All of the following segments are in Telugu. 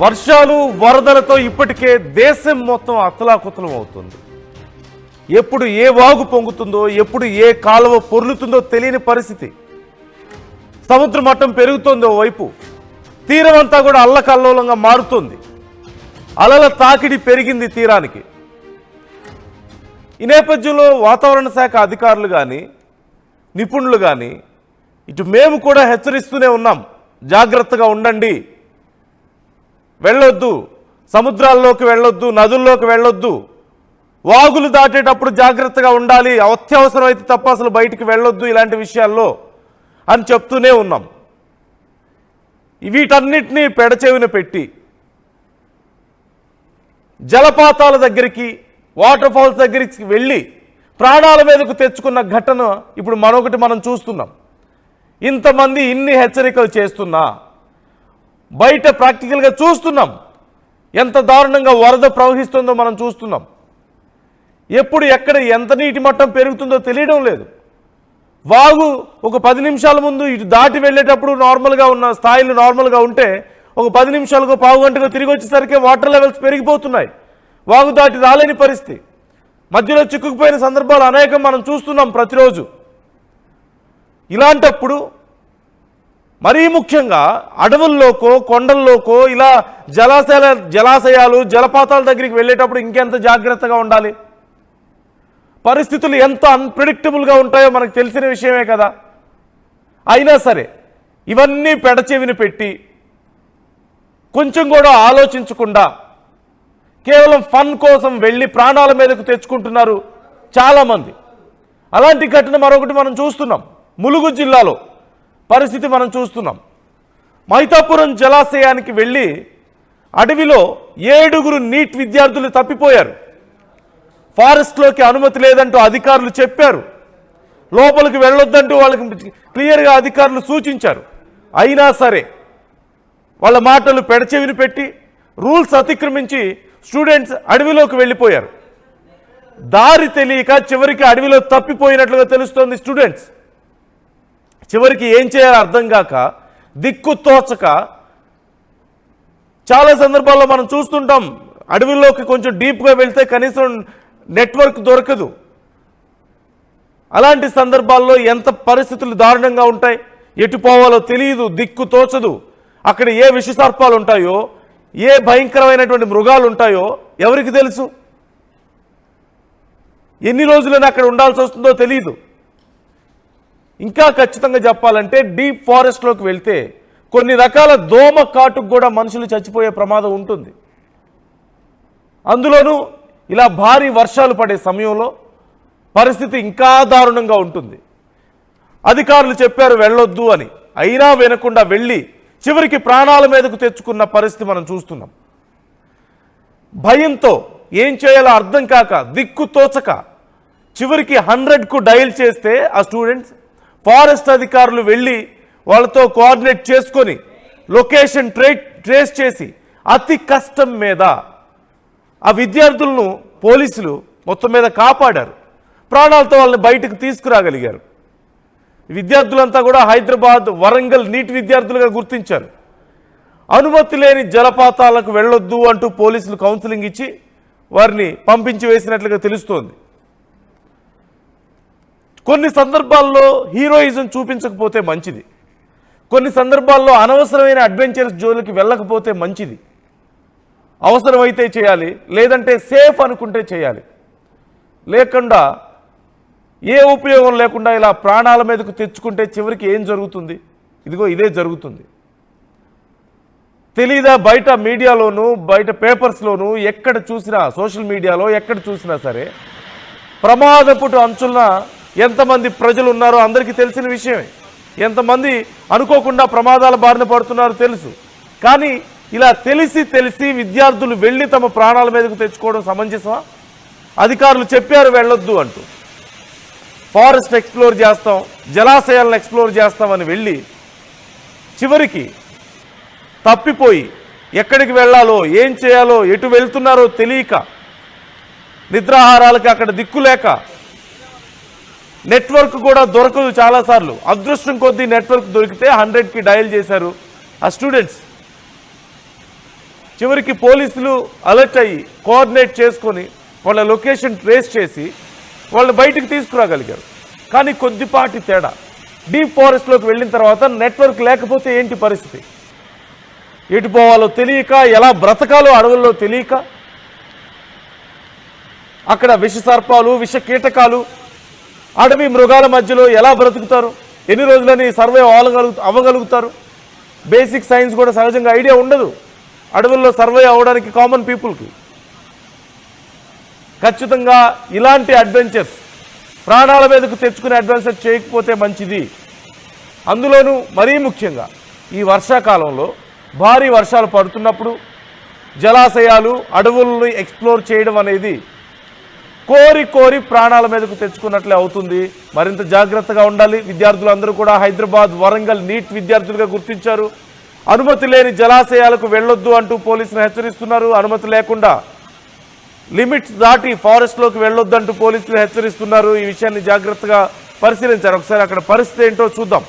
వర్షాలు వరదలతో ఇప్పటికే దేశం మొత్తం అతలాకుతలం అవుతుంది. ఎప్పుడు ఏ వాగు పొంగుతుందో, ఎప్పుడు ఏ కాలువ పొర్లుతుందో తెలియని పరిస్థితి. సముద్ర మట్టం పెరుగుతోంది ఓవైపు, తీరం అంతా కూడా అల్లకల్లోలంగా మారుతోంది. అలల తాకిడి పెరిగింది తీరానికి. ఈ నేపథ్యంలో వాతావరణ శాఖ అధికారులు కానీ, నిపుణులు కానీ, ఇటు మేము కూడా హెచ్చరిస్తూనే ఉన్నాం, జాగ్రత్తగా ఉండండి, వెళ్ళొద్దు, సముద్రాల్లోకి వెళ్ళొద్దు, నదుల్లోకి వెళ్ళొద్దు, వాగులు దాటేటప్పుడు జాగ్రత్తగా ఉండాలి, అత్యవసరం అయితే తప్ప అసలు బయటికి వెళ్ళొద్దు ఇలాంటి విషయాల్లో అని చెప్తూనే ఉన్నాం. వీటన్నిటినీ పెడచెవిన పెట్టి జలపాతాల దగ్గరికి, వాటర్ ఫాల్స్ దగ్గరికి వెళ్ళి ప్రాణాల మీదకు తెచ్చుకున్న ఘటన ఇప్పుడు మనం చూస్తున్నాం. ఇంతమంది ఇన్ని హెచ్చరికలు చేస్తున్నా బయట ప్రాక్టికల్గా చూస్తున్నాం, ఎంత దారుణంగా వరద ప్రవహిస్తుందో మనం చూస్తున్నాం. ఎప్పుడు ఎక్కడ ఎంత నీటి మట్టం పెరుగుతుందో తెలియడం లేదు. వాగు ఒక 10 నిమిషాల ముందు ఇటు దాటి వెళ్ళేటప్పుడు నార్మల్గా ఉన్న స్థాయిలు నార్మల్గా ఉంటే ఒక 10 నిమిషాలకు పావు గంటకు తిరిగి వచ్చేసరికి వాటర్ లెవెల్స్ పెరిగిపోతున్నాయి. వాగు దాటి రాలేని పరిస్థితి, మధ్యలో చిక్కుకుపోయిన సందర్భాలు అనేకం మనం చూస్తున్నాం ప్రతిరోజు. ఇలాంటప్పుడు మరీ ముఖ్యంగా అడవుల్లోకో కొండల్లోకో ఇలా జలాశయాలు జలపాతాల దగ్గరికి వెళ్ళేటప్పుడు ఇంకెంత జాగ్రత్తగా ఉండాలి. పరిస్థితులు ఎంత అన్ప్రెడిక్టబుల్గా ఉంటాయో మనకు తెలిసిన విషయమే కదా. అయినా సరే ఇవన్నీ పెడచెవిని పెట్టి కొంచెం కూడా ఆలోచించకుండా కేవలం ఫన్ కోసం వెళ్ళి ప్రాణాల మీదకు తెచ్చుకుంటున్నారు చాలామంది. అలాంటి ఘటన మరొకటి మనం చూస్తున్నాం. ములుగు జిల్లాలో పరిస్థితి మనం చూస్తున్నాం. మైతాపురం జలాశయానికి వెళ్ళి అడవిలో 7 నీట్ విద్యార్థులు తప్పిపోయారు. ఫారెస్ట్లోకి అనుమతి లేదంటూ అధికారులు చెప్పారు, లోపలికి వెళ్ళొద్దంటూ వాళ్ళకి క్లియర్గా అధికారులు సూచించారు. అయినా సరే వాళ్ళ మాటలు పెడచెవిని పెట్టి రూల్స్ అతిక్రమించి స్టూడెంట్స్ అడవిలోకి వెళ్ళిపోయారు. దారి తెలియక చివరికి అడవిలో తప్పిపోయినట్లుగా తెలుస్తోంది స్టూడెంట్స్. చివరికి ఏం చేయాలో అర్థం కాక, దిక్కు తోచక చాలా సందర్భాల్లో మనం చూస్తుంటాం, అడవిలోకి కొంచెం డీప్గా వెళ్తే కనీసం నెట్వర్క్ దొరకదు. అలాంటి సందర్భాల్లో ఎంత పరిస్థితులు దారుణంగా ఉంటాయి, ఎటు పోవాలో తెలియదు, దిక్కు తోచదు. అక్కడ ఏ విషసర్పాలు ఉంటాయో, ఏ భయంకరమైనటువంటి మృగాలు ఉంటాయో ఎవరికి తెలుసు? ఎన్ని రోజులైనా అక్కడ ఉండాల్సి వస్తుందో తెలియదు. ఇంకా ఖచ్చితంగా చెప్పాలంటే డీప్ ఫారెస్ట్లోకి వెళ్తే కొన్ని రకాల దోమ కాటుకు కూడా మనుషులు చచ్చిపోయే ప్రమాదం ఉంటుంది. అందులోనూ ఇలా భారీ వర్షాలు పడే సమయంలో పరిస్థితి ఇంకా దారుణంగా ఉంటుంది. అధికారులు చెప్పారు వెళ్ళొద్దు అని, అయినా వినకుండా వెళ్ళి చివరికి ప్రాణాల మీదకు తెచ్చుకున్న పరిస్థితి మనం చూస్తున్నాం. భయంతో ఏం చేయాలో అర్థం కాక, దిక్కు తోచక చివరికి 100కు డయల్ చేస్తే ఆ స్టూడెంట్స్, ఫారెస్ట్ అధికారులు వెళ్ళి వాళ్ళతో కోఆర్డినేట్ చేసుకొని లొకేషన్ ట్రేస్ చేసి అతి కష్టం మీద ఆ విద్యార్థులను పోలీసులు మొత్తం మీద కాపాడారు. ప్రాణాలతో వాళ్ళని బయటకు తీసుకురాగలిగారు. విద్యార్థులంతా కూడా హైదరాబాద్, వరంగల్ నీటి విద్యార్థులుగా గుర్తించారు. అనుమతి లేని జలపాతాలకు వెళ్ళొద్దు అంటూ పోలీసులు కౌన్సిలింగ్ ఇచ్చి వారిని పంపించి వేసినట్లుగా తెలుస్తోంది. కొన్ని సందర్భాల్లో హీరోయిజం చూపించకపోతే మంచిది, కొన్ని సందర్భాల్లో అనవసరమైన అడ్వెంచర్స్ జోలికి వెళ్ళకపోతే మంచిది. అవసరమైతే చేయాలి, లేదంటే సేఫ్ అనుకుంటే చేయాలి. లేకుండా ఏ ఉపయోగం లేకుండా ఇలా ప్రాణాల మీదకు తెచ్చుకుంటే చివరికి ఏం జరుగుతుంది? ఇదిగో ఇదే జరుగుతుంది. తెలీదా? బయట మీడియాలోనూ, బయట పేపర్స్లోనూ, ఎక్కడ చూసినా, సోషల్ మీడియాలో ఎక్కడ చూసినా సరే ప్రమాదపుటు అంచున ఎంతమంది ప్రజలు ఉన్నారో అందరికీ తెలిసిన విషయమే. ఎంతమంది అనుకోకుండా ప్రమాదాల బారిన పడుతున్నారో తెలుసు. కానీ ఇలా తెలిసి విద్యార్థులు వెళ్ళి తమ ప్రాణాల మీదకు తెచ్చుకోవడం సమంజసమా? అధికారులు చెప్పారు వెళ్ళొద్దు అంటూ, ఫారెస్ట్ ఎక్స్ప్లోర్ చేస్తాం, జలాశయాలను ఎక్స్ప్లోర్ చేస్తామని వెళ్ళి చివరికి తప్పిపోయి ఎక్కడికి వెళ్ళాలో, ఏం చేయాలో, ఎటు వెళ్తున్నారో తెలియక, నిద్రాహారాలకి అక్కడ దిక్కులేక, నెట్వర్క్ కూడా దొరకదు చాలాసార్లు. అదృష్టం కొద్దీ నెట్వర్క్ దొరికితే 100కి డయల్ చేశారు ఆ స్టూడెంట్స్. చివరికి పోలీసులు అలర్ట్ అయ్యి కోఆర్డినేట్ చేసుకొని వాళ్ళ లొకేషన్ ట్రేస్ చేసి వాళ్ళు బయటికి తీసుకురాగలిగారు. కానీ కొద్దిపాటి తేడా, డీప్ ఫారెస్ట్లోకి వెళ్ళిన తర్వాత నెట్వర్క్ లేకపోతే ఏంటి పరిస్థితి? ఎటు పోవాలో తెలియక, ఎలా బ్రతకాలో అడవుల్లో తెలియక, అక్కడ విష సర్పాలు, విష కీటకాలు, అడవి మృగాల మధ్యలో ఎలా బ్రతుకుతారు? ఎన్ని రోజులని సర్వే అవ్వగలుగుతారు? బేసిక్ సైన్స్ కూడా సహజంగా ఐడియా ఉండదు అడవుల్లో సర్వే అవ్వడానికి కామన్ పీపుల్కి. ఖచ్చితంగా ఇలాంటి అడ్వెంచర్స్, ప్రాణాల మీదకు తెచ్చుకునే అడ్వెంచర్ చేయకపోతే మంచిది. అందులోనూ మరీ ముఖ్యంగా ఈ వర్షాకాలంలో భారీ వర్షాలు పడుతున్నప్పుడు జలాశయాలు, అడవులను ఎక్స్ప్లోర్ చేయడం అనేది కోరి కోరి ప్రాణాల మీదకు తెచ్చుకున్నట్లే అవుతుంది. మరింత జాగ్రత్తగా ఉండాలి. విద్యార్థులందరూ కూడా హైదరాబాద్, వరంగల్ నీట్ విద్యార్థులుగా గుర్తించారు. అనుమతి లేని జలాశయాలకు వెళ్ళొద్దు అంటూ పోలీసులు హెచ్చరిస్తున్నారు. అనుమతి లేకుండా లిమిట్స్ దాటి ఫారెస్ట్లోకి వెళ్ళొద్దంటూ పోలీసులు హెచ్చరిస్తున్నారు. ఈ విషయాన్ని జాగ్రత్తగా పరిశీలించారు. ఒకసారి అక్కడ పరిస్థితి ఏంటో చూద్దాం.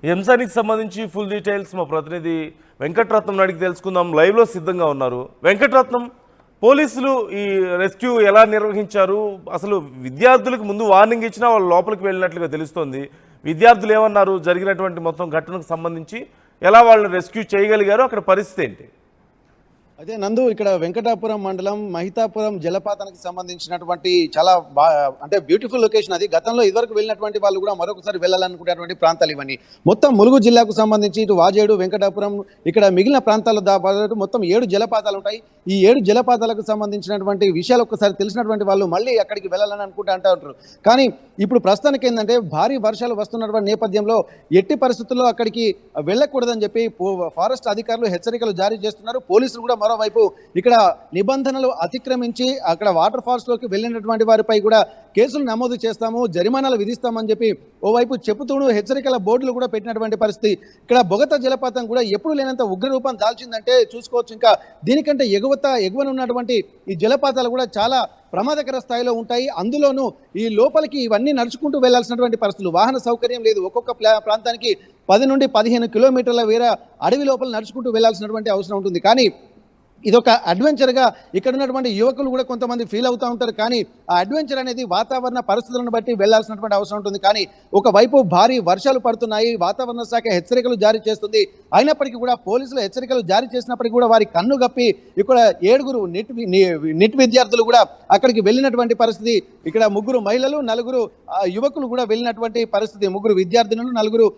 ఈ అంశానికి సంబంధించి ఫుల్ డీటెయిల్స్ మా ప్రతినిధి వెంకటరత్నం అడిగి తెలుసుకుందాం. లైవ్లో సిద్ధంగా ఉన్నారు. వెంకటరత్నం, పోలీసులు ఈ రెస్క్యూ ఎలా నిర్వహించారు? అసలు విద్యార్థులకు ముందు వార్నింగ్ ఇచ్చినా వాళ్ళు లోపలికి వెళ్ళినట్లుగా తెలుస్తోంది. విద్యార్థులు ఏమన్నారు? జరిగినటువంటి మొత్తం ఘటనకు సంబంధించి ఎలా వాళ్ళని రెస్క్యూ చేయగలిగారు? అక్కడ పరిస్థితి ఏంటి? అదే నందు, ఇక్కడ వెంకటాపురం మండలం మహితాపురం జలపాతానికి సంబంధించినటువంటి చాలా అంటే బ్యూటిఫుల్ లొకేషన్ అది. గతంలో ఇదివరకు వెళ్ళినటువంటి వాళ్ళు కూడా మరొకసారి వెళ్ళాలనుకునేటువంటి ప్రాంతాలు ఇవన్నీ. మొత్తం ములుగు జిల్లాకు సంబంధించి ఇటు వాజేడు, వెంకటాపురం, ఇక్కడ మిగిలిన ప్రాంతాల దాదాపు మొత్తం 7 జలపాతాలు ఉంటాయి. ఈ 7 జలపాతాలకు సంబంధించినటువంటి విషయాలు ఒక్కసారి తెలిసినటువంటి వాళ్ళు మళ్ళీ అక్కడికి వెళ్ళాలని అంటూ ఉంటారు. కానీ ఇప్పుడు ప్రస్తుతానికి ఏంటంటే భారీ వర్షాలు వస్తున్నటువంటి నేపథ్యంలో ఎట్టి పరిస్థితుల్లో అక్కడికి వెళ్ళకూడదని చెప్పి ఫారెస్ట్ అధికారులు హెచ్చరికలు జారీ చేస్తున్నారు. పోలీసులు కూడా మరోవైపు ఇక్కడ నిబంధనలు అతిక్రమించి అక్కడ వాటర్ ఫాల్స్ లోకి వెళ్ళినటువంటి వారిపై కూడా కేసులు నమోదు చేస్తాము, జరిమానాలు విధిస్తామని చెప్పి ఓవైపు చెబుతూ హెచ్చరికల బోర్డులు కూడా పెట్టినటువంటి పరిస్థితి. ఇక్కడ బొగత జలపాతం కూడా ఎప్పుడు లేనంత ఉగ్రరూపం దాల్చిందంటే చూసుకోవచ్చు. ఇంకా దీనికంటే ఎగువన ఉన్నటువంటి ఈ జలపాతాలు కూడా చాలా ప్రమాదకర స్థాయిలో ఉంటాయి. అందులోనూ ఈ లోపలికి ఇవన్నీ నడుచుకుంటూ వెళ్లాల్సినటువంటి పరిస్థితులు, వాహన సౌకర్యం లేదు. ఒక్కొక్క ప్రాంతానికి 10 నుండి 15 కిలోమీటర్ల వేరే అడవి లోపల నడుచుకుంటూ వెళ్లాల్సినటువంటి అవసరం ఉంటుంది. కానీ ఇదొక అడ్వెంచర్గా ఇక్కడ ఉన్నటువంటి యువకులు కూడా కొంతమంది ఫీల్ అవుతూ ఉంటారు. కానీ ఆ అడ్వెంచర్ అనేది వాతావరణ పరిస్థితులను బట్టి వెళ్లాల్సినటువంటి అవసరం ఉంటుంది. కానీ ఒకవైపు భారీ వర్షాలు పడుతున్నాయి, వాతావరణ శాఖ హెచ్చరికలు జారీ చేస్తుంది. అయినప్పటికీ కూడా పోలీసులు హెచ్చరికలు జారీ చేసినప్పటికీ కూడా వారి కన్ను గప్పి ఇక్కడ 7 నిట్ విద్యార్థులు కూడా అక్కడికి వెళ్ళినటువంటి పరిస్థితి. ఇక్కడ 3 మహిళలు, 4 యువకులు కూడా వెళ్ళినటువంటి పరిస్థితి. 3 విద్యార్థినులు, 4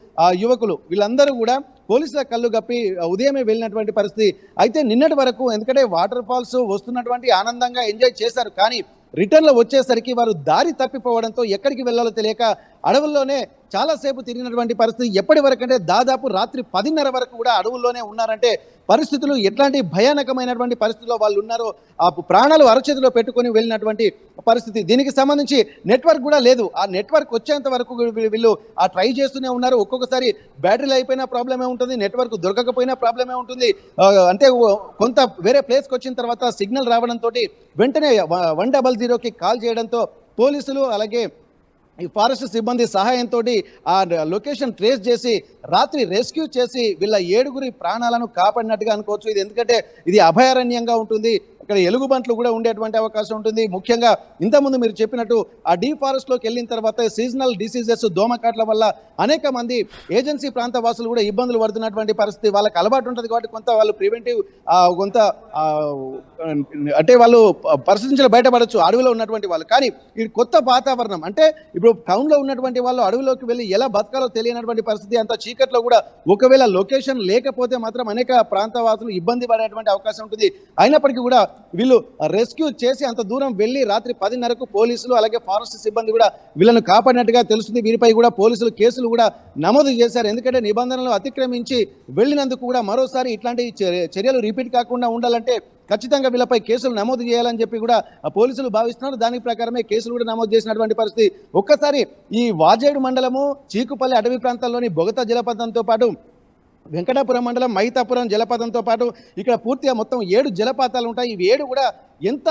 యువకులు, వీళ్ళందరూ కూడా పోలీసుల కళ్ళు గప్పి ఉదయమే వెళ్ళినటువంటి పరిస్థితి. అయితే నిన్నటి వరకు ఎందుకంటే వాటర్ ఫాల్స్ వస్తున్నటువంటి ఆనందంగా ఎంజాయ్ చేశారు. కానీ రిటర్న్లో వచ్చేసరికి వారు దారి తప్పిపోవడంతో ఎక్కడికి వెళ్ళాలో తెలియక అడవుల్లోనే చాలాసేపు తిరిగినటువంటి పరిస్థితి. ఎప్పటి వరకు అంటే దాదాపు రాత్రి 10:30 వరకు కూడా అడవుల్లోనే ఉన్నారంటే పరిస్థితులు ఎట్లాంటి భయానకమైనటువంటి పరిస్థితుల్లో వాళ్ళు ఉన్నారో ఆ ప్రాణాలు అరచేతిలో పెట్టుకొని వెళ్ళినటువంటి పరిస్థితి. దీనికి సంబంధించి నెట్వర్క్ కూడా లేదు. ఆ నెట్వర్క్ వచ్చేంత వరకు వీళ్ళు ట్రై చేస్తూనే ఉన్నారు. ఒక్కొక్కసారి బ్యాటరీలు అయిపోయినా ప్రాబ్లమే ఉంటుంది, నెట్వర్క్ దొరకకపోయినా ప్రాబ్లమే ఉంటుంది. అంటే కొంత వేరే ప్లేస్కి వచ్చిన తర్వాత సిగ్నల్ రావడంతో వెంటనే 100కి కాల్ చేయడంతో పోలీసులు అలాగే ఈ ఫారెస్ట్ సిబ్బంది సహాయంతో ఆ లొకేషన్ ట్రేస్ చేసి రాత్రి రెస్క్యూ చేసి వీళ్ళ 7 ప్రాణాలను కాపాడినట్టుగా అనుకోవచ్చు. ఇది ఎందుకంటే ఇది అభయారణ్యంగా ఉంటుంది. ఇక్కడ ఎలుగుబంట్లు కూడా ఉండేటువంటి అవకాశం ఉంటుంది. ముఖ్యంగా ఇంతకుముందు మీరు చెప్పినట్టు ఆ డీ ఫారెస్ట్లోకి వెళ్ళిన తర్వాత సీజనల్ డిసీజెస్ దోమకాట్ల వల్ల అనేక మంది ఏజెన్సీ ప్రాంత వాసులు కూడా ఇబ్బందులు పడుతున్నటువంటి పరిస్థితి. వాళ్ళకి అలవాటు ఉంటుంది కాబట్టి కొంత వాళ్ళు ప్రివెంటివ్ కొంత అంటే వాళ్ళు పరిస్థితి బయటపడచ్చు అడవిలో ఉన్నటువంటి వాళ్ళు. కానీ ఇది కొత్త వాతావరణం, అంటే ఇప్పుడు టౌన్లో ఉన్నటువంటి వాళ్ళు అడవిలోకి వెళ్ళి ఎలా బతకాలో తెలియనటువంటి పరిస్థితి. అంత చీకట్లో కూడా ఒకవేళ లొకేషన్ లేకపోతే మాత్రం అనేక ప్రాంతవాసులు ఇబ్బంది పడేటువంటి అవకాశం ఉంటుంది. అయినప్పటికీ కూడా వీళ్ళు రెస్క్యూ చేసి అంత దూరం వెళ్ళి రాత్రి 10:30కు పోలీసులు అలాగే ఫారెస్ట్ సిబ్బంది కూడా వీళ్ళను కాపాడినట్టుగా తెలుస్తుంది. వీరిపై కూడా పోలీసులు కేసులు కూడా నమోదు చేశారు. ఎందుకంటే నిబంధనలు అతిక్రమించి వెళ్ళినందుకు కూడా మరోసారి ఇట్లాంటి చర్యలు రిపీట్ కాకుండా ఉండాలంటే ఖచ్చితంగా వీళ్ళపై కేసులు నమోదు చేయాలని చెప్పి కూడా పోలీసులు భావిస్తున్నారు. దాని ప్రకారమే కేసులు కూడా నమోదు చేసినటువంటి పరిస్థితి. ఒక్కసారి ఈ వాజేడు మండలము చీకుపల్లి అటవీ ప్రాంతాల్లోని బొగతా జలపాతంతో పాటు వెంకటాపురం మండలం మహితాపురం జలపాతంతో పాటు ఇక్కడ పూర్తిగా మొత్తం 7 జలపాతాలు ఉంటాయి. ఇవి 7 కూడా ఎంత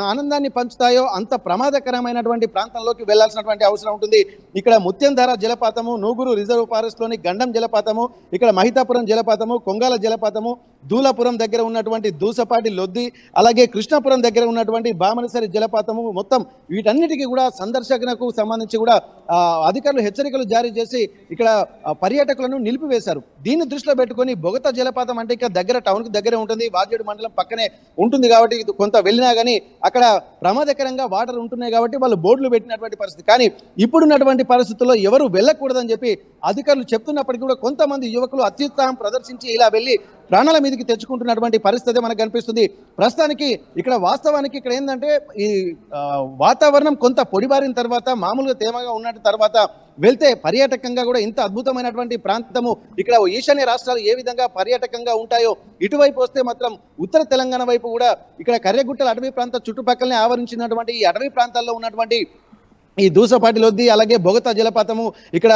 ఆనందాన్ని పంచుతాయో అంత ప్రమాదకరమైనటువంటి ప్రాంతంలోకి వెళ్లాల్సినటువంటి అవసరం ఉంటుంది. ఇక్కడ ముత్యంధార జలపాతము, నూగురు రిజర్వ్ ఫారెస్ట్లోని గండం జలపాతము, ఇక్కడ మహితాపురం జలపాతము, కొంగాల జలపాతము, దూలపురం దగ్గర ఉన్నటువంటి దూసపాటి లొద్ది, అలాగే కృష్ణాపురం దగ్గర ఉన్నటువంటి బామనసరి జలపాతము, మొత్తం వీటన్నిటికీ కూడా సందర్శకులకు సంబంధించి కూడా అధికారులు హెచ్చరికలు జారీ చేసి ఇక్కడ పర్యాటకులను నిలిపివేశారు. దీన్ని దృష్టిలో పెట్టుకొని బొగతా జలపాతం అంటే ఇక దగ్గర టౌన్కి దగ్గరే ఉంటుంది, వాజేడు మండలం పక్కనే ఉంటుంది కాబట్టి కొంత వెళ్ళినా కానీ అక్కడ ప్రమాదకరంగా వాటర్ ఉంటున్నాయి కాబట్టి వాళ్ళు బోర్డులు పెట్టినటువంటి పరిస్థితి. కానీ ఇప్పుడున్నటువంటి పరిస్థితుల్లో ఎవరు వెళ్ళకూడదని చెప్పి అధికారులు చెప్తున్నప్పటికీ కూడా కొంతమంది యువకులు అత్యుత్సాహం ప్రదర్శించి ఇలా వెళ్ళి ప్రాణాల మీదకి తెచ్చుకుంటున్నటువంటి పరిస్థితి మనకు కనిపిస్తుంది. ప్రస్తుతానికి ఇక్కడ వాస్తవానికి ఇక్కడ ఏంటంటే ఈ వాతావరణం కొంత పొడిబారిన తర్వాత మామూలుగా తేమగా ఉన్నట్టు తర్వాత వెళ్తే పర్యాటకంగా కూడా ఇంత అద్భుతమైనటువంటి ప్రాంతము ఇక్కడ ఈశాన్య రాష్ట్రాలు ఏ విధంగా పర్యాటకంగా ఉంటాయో ఇటువైపు వస్తే మాత్రం ఉత్తర తెలంగాణ వైపు కూడా ఇక్కడ కర్రెగుట్టల అటవీ ప్రాంత చుట్టుపక్కలనే ఆవరించినటువంటి ఈ అటవీ ప్రాంతాల్లో ఉన్నటువంటి ఈ దూసపాటి లొద్ది అలాగే బొగతా జలపాతము ఇక్కడ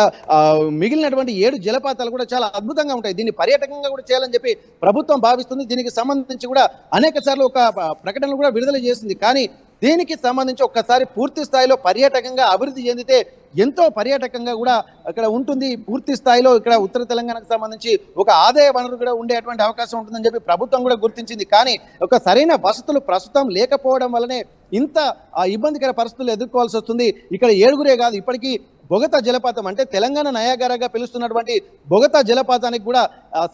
మిగిలినటువంటి 7 జలపాతాలు కూడా చాలా అద్భుతంగా ఉంటాయి. దీన్ని పర్యాటకంగా కూడా చేయాలని చెప్పి ప్రభుత్వం భావిస్తుంది. దీనికి సంబంధించి కూడా అనేక సార్లు ఒక ప్రకటనలు కూడా విడుదల చేసింది. కానీ దీనికి సంబంధించి ఒక్కసారి పూర్తి స్థాయిలో పర్యాటకంగా అభివృద్ధి చెందితే ఎంతో పర్యాటకంగా కూడా అక్కడ ఉంటుంది. పూర్తి స్థాయిలో ఇక్కడ ఉత్తర తెలంగాణకు సంబంధించి ఒక ఆదాయ వనరు కూడా ఉండేటువంటి అవకాశం ఉంటుందని చెప్పి ప్రభుత్వం కూడా గుర్తించింది. కానీ ఒక సరైన వసతులు ప్రస్తుతం లేకపోవడం వల్లనే ఇంత ఇబ్బందికర పరిస్థితులు ఎదుర్కోవాల్సి వస్తుంది. ఇక్కడ 7 కాదు, ఇప్పటికీ బొగతా జలపాతం అంటే తెలంగాణ నయాగరాగా పిలుస్తున్నటువంటి బొగతా జలపాతానికి కూడా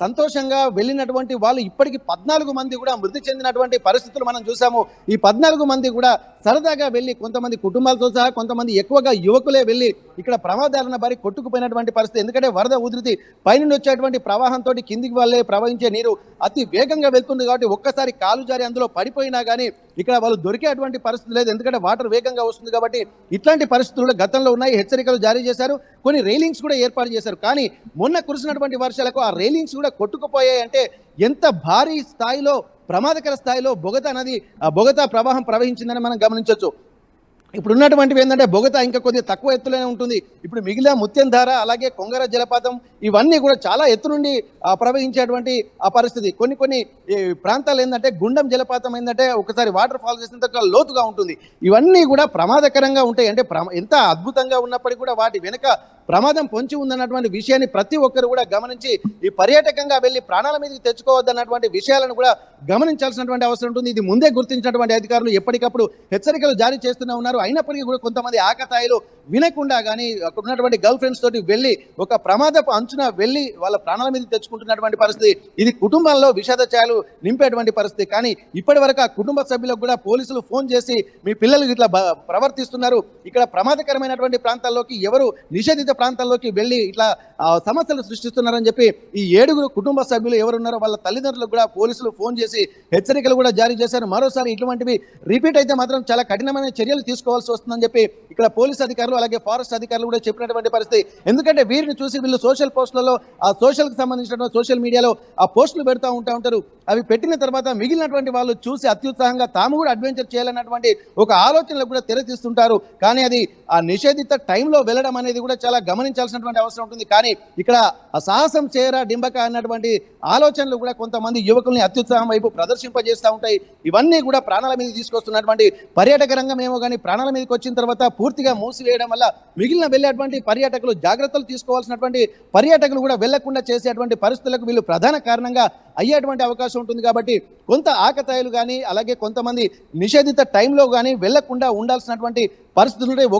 సంతోషంగా వెళ్ళినటువంటి వాళ్ళు ఇప్పటికీ 14 మంది కూడా మృతి చెందినటువంటి పరిస్థితులు మనం చూసాము. ఈ 14 మంది కూడా సరదాగా వెళ్ళి కొంతమంది కుటుంబాలతో సహా కొంతమంది ఎక్కువగా యువకులే వెళ్ళి ఇక్కడ ప్రమాదాలను బారి కొట్టుకుపోయినటువంటి పరిస్థితి. ఎందుకంటే వరద ఉధృతి పైనుండి వచ్చేటువంటి ప్రవాహంతో కిందికి వాళ్ళే ప్రవహించే నీరు అతి వేగంగా వెళ్తుంది కాబట్టి ఒక్కసారి కాలు జారి అందులో పడిపోయినా కానీ ఇక్కడ వాళ్ళు దొరికేటువంటి పరిస్థితి లేదు. ఎందుకంటే వాటర్ వేగంగా వస్తుంది కాబట్టి ఇట్లాంటి పరిస్థితులు గతంలో ఉన్నాయి. హెచ్చరికలు జారీ చేశారు, కొన్ని రైలింగ్స్ కూడా ఏర్పాటు చేశారు. కానీ మొన్న కురిసినటువంటి వర్షాలకు ఆ రైలింగ్స్ కూడా కొట్టుకుపోయాయి. అంటే ఎంత భారీ స్థాయిలో ప్రమాదకర స్థాయిలో బొగతా ప్రవాహం ప్రవహించిందని మనం గమనించవచ్చు. ఇప్పుడు ఉన్నటువంటివి ఏంటంటే బొగతా ఇంకా కొద్దిగా తక్కువ ఎత్తులోనే ఉంటుంది. ఇప్పుడు మిగిలిన ముత్యంధార అలాగే కొంగర జలపాతం ఇవన్నీ కూడా చాలా ఎత్తు నుండి ప్రవహించేటువంటి ఆ పరిస్థితి. కొన్ని ప్రాంతాలు ఏంటంటే గుండం జలపాతం ఏంటంటే ఒకసారి వాటర్ ఫాల్ చేసిన తర్వాత లోతుగా ఉంటుంది. ఇవన్నీ కూడా ప్రమాదకరంగా ఉంటాయి. అంటే ఎంత అద్భుతంగా ఉన్నప్పటికీ కూడా వాటి వెనుక ప్రమాదం పొంచి ఉందన్నటువంటి విషయాన్ని ప్రతి ఒక్కరు కూడా గమనించి ఈ పర్యాటకంగా వెళ్ళి ప్రాణాల మీదకి తెచ్చుకోవద్దన్నటువంటి విషయాలను కూడా గమనించాల్సినటువంటి అవసరం ఉంటుంది. ఇది ముందే గుర్తించినటువంటి అధికారులు ఎప్పటికప్పుడు హెచ్చరికలు జారీ చేస్తూనే ఉన్నారు. అయినప్పటికీ కూడా కొంతమంది ఆకతాయిలు వినకుండా కానీ అక్కడ ఉన్నటువంటి గర్ల్ ఫ్రెండ్స్ తోటి వెళ్ళి ఒక ప్రమాదపు అంచున వెళ్ళి వాళ్ళ ప్రాణాల మీద తెచ్చుకుంటున్నటువంటి పరిస్థితి. ఇది కుటుంబాల్లో విషాద ఛాయలు నింపేటువంటి పరిస్థితి. కానీ ఇప్పటి వరకు ఆ కుటుంబ సభ్యులకు కూడా పోలీసులు ఫోన్ చేసి మీ పిల్లలు ఇట్లా ప్రవర్తిస్తున్నారు, ఇక్కడ ప్రమాదకరమైనటువంటి ప్రాంతాల్లోకి ఎవరు నిషేధిత ప్రాంతాల్లోకి వెళ్ళి ఇట్లా సమస్యలు సృష్టిస్తున్నారని చెప్పి ఈ 7 కుటుంబ సభ్యులు ఎవరున్నారో వాళ్ళ తల్లిదండ్రులకు కూడా పోలీసులు ఫోన్ చేసి హెచ్చరికలు కూడా జారీ చేశారు. మరోసారి ఇటువంటివి రిపీట్ అయితే మాత్రం చాలా కఠినమైన చర్యలు తీసుకోవాల్సి వస్తుందని చెప్పి ఇక్కడ పోలీస్ అధికారులు అలాగే ఫారెస్ట్ అధికారులు కూడా చెప్పినటువంటి పరిస్థితి. ఎందుకంటే వీరిని చూసి వీళ్ళు సోషల్ పోస్టులలో ఆ సోషల్కి సంబంధించినటువంటి సోషల్ మీడియాలో ఆ పోస్టులు పెడుతూ ఉంటారు. అవి పెట్టిన తర్వాత మిగిలినటువంటి వాళ్ళు చూసి అత్యుత్సాహంగా తాము కూడా అడ్వెంచర్ చేయాలన్నటువంటి ఒక ఆలోచనలకు కూడా తెరతీస్తుంటారు. కానీ అది ఆ నిషేధిత టైంలో వెళ్ళడం అనేది కూడా చాలా గమనించాల్సినటువంటి అవసరం ఉంటుంది. కానీ ఇక్కడ ఆ సాహసం చేయరా డింబక అన్నటువంటి ఆలోచనలు కూడా కొంతమంది యువకుల్ని అత్యుత్సాహం వైపు ప్రదర్శింపజేస్తూ ఉంటాయి. ఇవన్నీ కూడా ప్రాణాల మీద తీసుకొస్తున్నటువంటి పర్యాటక రంగం ఏమో కానీ ప్రాణాల మీదకి వచ్చిన తర్వాత పూర్తిగా మూసివేయడం వల్ల మిగిలిన వెళ్ళేటువంటి పర్యాటకులు జాగ్రత్తలు తీసుకోవాల్సినటువంటి పర్యాటకులు కూడా వెళ్లకుండా చేసేటువంటి పరిస్థితులకు వీళ్ళు ప్రధాన కారణంగా అయ్యేటువంటి అవకాశం ఉంటుంది. కాబట్టి కొంత ఆకతాయిలు కానీ అలాగే కొంతమంది నిషేధిత టైంలో కానీ వెళ్లకుండా ఉండాల్సినటువంటి పరిస్థితులు ఉంటాయి. ఒకవేళ